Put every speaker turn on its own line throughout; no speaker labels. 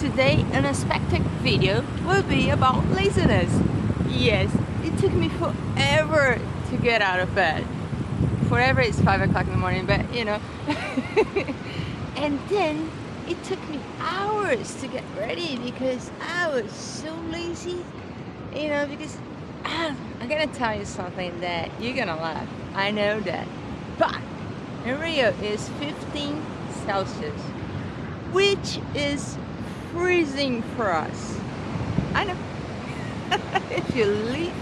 Today, an unexpected video will be about laziness. Yes, it took me forever to get out of bed. Forever is 5 o'clock in the morning, but you know. And then it took me hours to get ready because I was so lazy. You know, because I'm gonna tell you something that you're gonna laugh. I know that. But in Rio is 15 Celsius, which is freezing for us. I know. If you live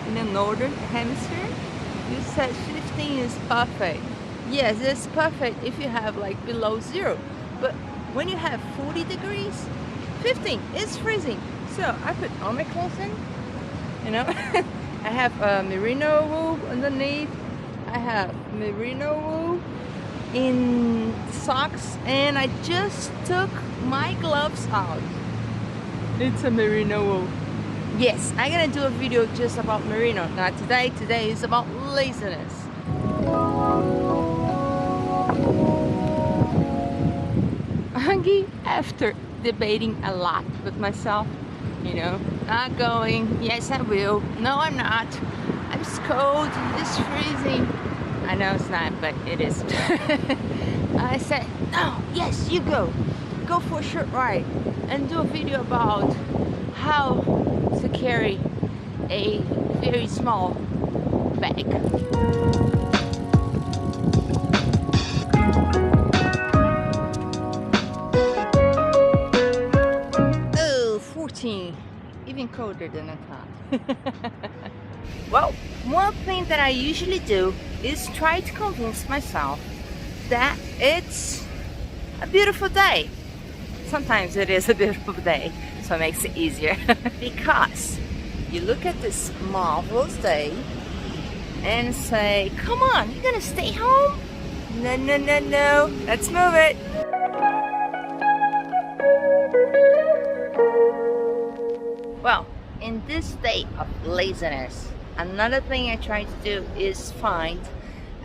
in the northern hemisphere, you said 15 is perfect. Yes, it's perfect if you have like below 0. But when you have 40 degrees, 15 is freezing. So I put all my clothes in, you know. I have merino wool underneath. I have merino wool in socks, and I just took my gloves out. It's a merino wool. Yes, I'm gonna do a video just about merino. Not today. Today is about laziness. After debating a lot with myself, you know, not going, yes I will, no I'm not, I'm cold, it's freezing. I know it's not, but it is. I said, no, yes, you go for a short ride and do a video about how to carry a very small bag. Oh, 14, even colder than I thought. Well, one thing that I usually do is try to convince myself that it's a beautiful day. Sometimes it is a beautiful day, so it makes it easier. Because you look at this marvelous day and say, come on, you're gonna stay home? No, no, no, no, let's move it. Well, in this state of laziness, another thing I try to do is find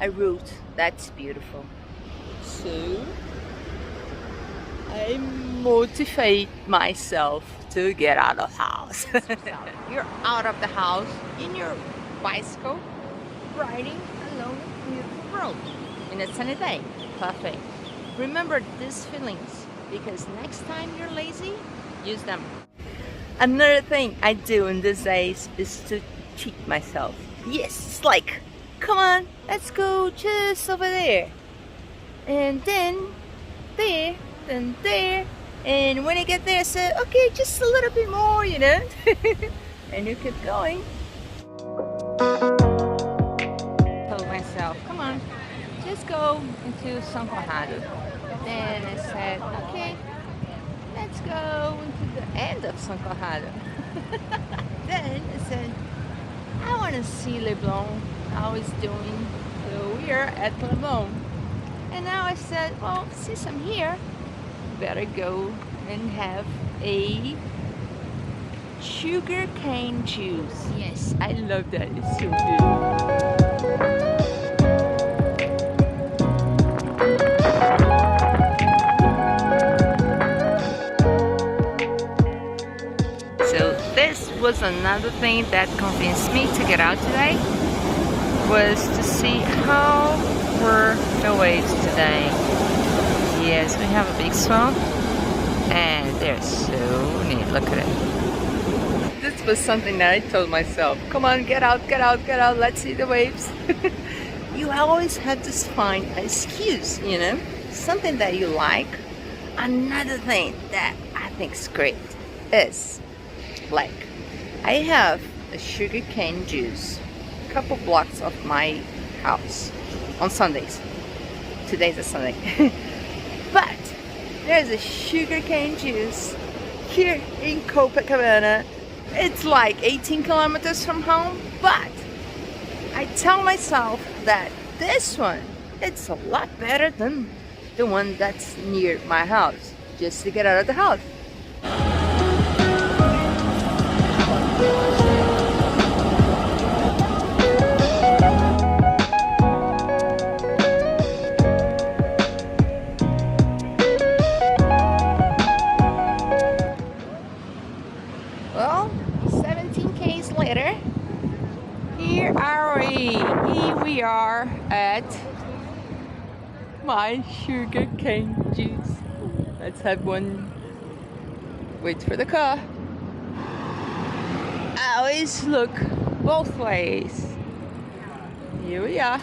a route that's beautiful. So I motivate myself to get out of the house. You're out of the house in your bicycle, riding along a beautiful road in a sunny day. Perfect. Remember these feelings, because next time you're lazy, use them. Another thing I do in these days is to cheat myself. Yes, it's like, come on, let's go just over there. And then there, then there. And when I get there, I say, okay, just a little bit more, you know. And you keep going. Told myself, come on, just go into São Conrado. Then I said, okay, let's go into the end of São Conrado. Then I said, I want to see Leblon, how it's doing. So we are at Leblon. And now I said, well, since I'm here, better go and have a sugar cane juice. Yes, I love that. It's so good. Was another thing that convinced me to get out today, was to see how were the waves today. Yes, we have a big swell and they're so neat. Look at it. This was something that I told myself, come on, get out, get out, get out, let's see the waves. You always have to find an excuse, you know, something that you like. Another thing that I think is great is, like, I have a sugar cane juice a couple blocks of my house on Sundays. Today's a Sunday. But there's a sugar cane juice here in Copacabana. It's like 18 kilometers from home, but I tell myself that this one, it's a lot better than the one that's near my house, just to get out of the house. better. Here we are at my sugar cane juice. Let's have one. Wait for the car. Always look both ways. Here we are.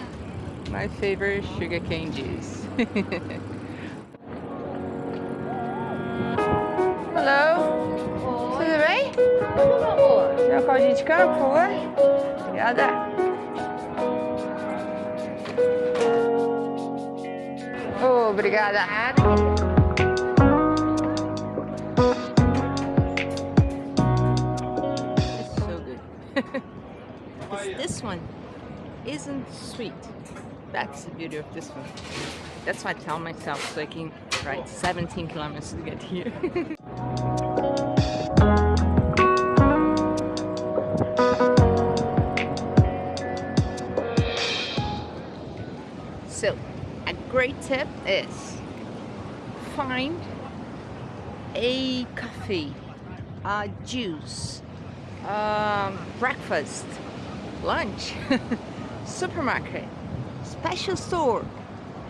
My favorite sugar cane juice. Hello? Tudo bem? Tem um caldinho de cana, por favor? Obrigada. Obrigada. It's so good. This one isn't sweet. That's the beauty of this one. That's why I tell myself so I can ride 17 kilometers to get here. So, a great tip is find a coffee, a juice, breakfast, lunch, supermarket, special store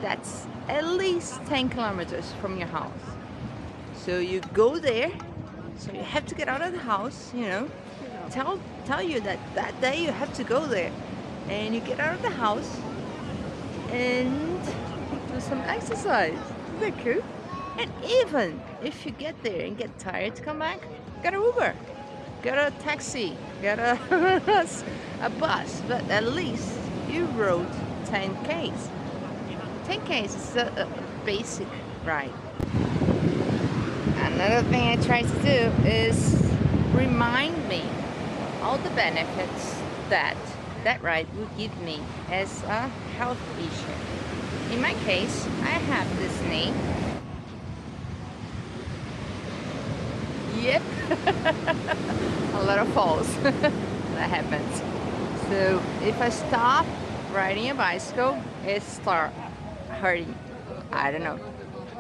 that's at least 10 kilometers from your house. So you go there, so you have to get out of the house, you know, tell you that day you have to go there, and you get out of the house and do some exercise. Isn't that cool? And even if you get there and get tired to come back, get an Uber, get a taxi, get a bus, but at least you rode 10 Ks. 10 Ks is a basic ride. Another thing I try to do is remind me all the benefits that ride will give me as a health issue. In my case, I have this knee. Yep, a lot of falls that happens. So if I stop riding a bicycle, it starts hurting. I don't know.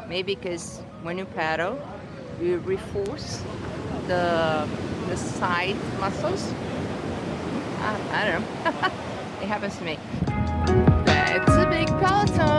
Maybe because when you pedal, you reinforce the side muscles. I don't know. It happens to me. That's a big peloton.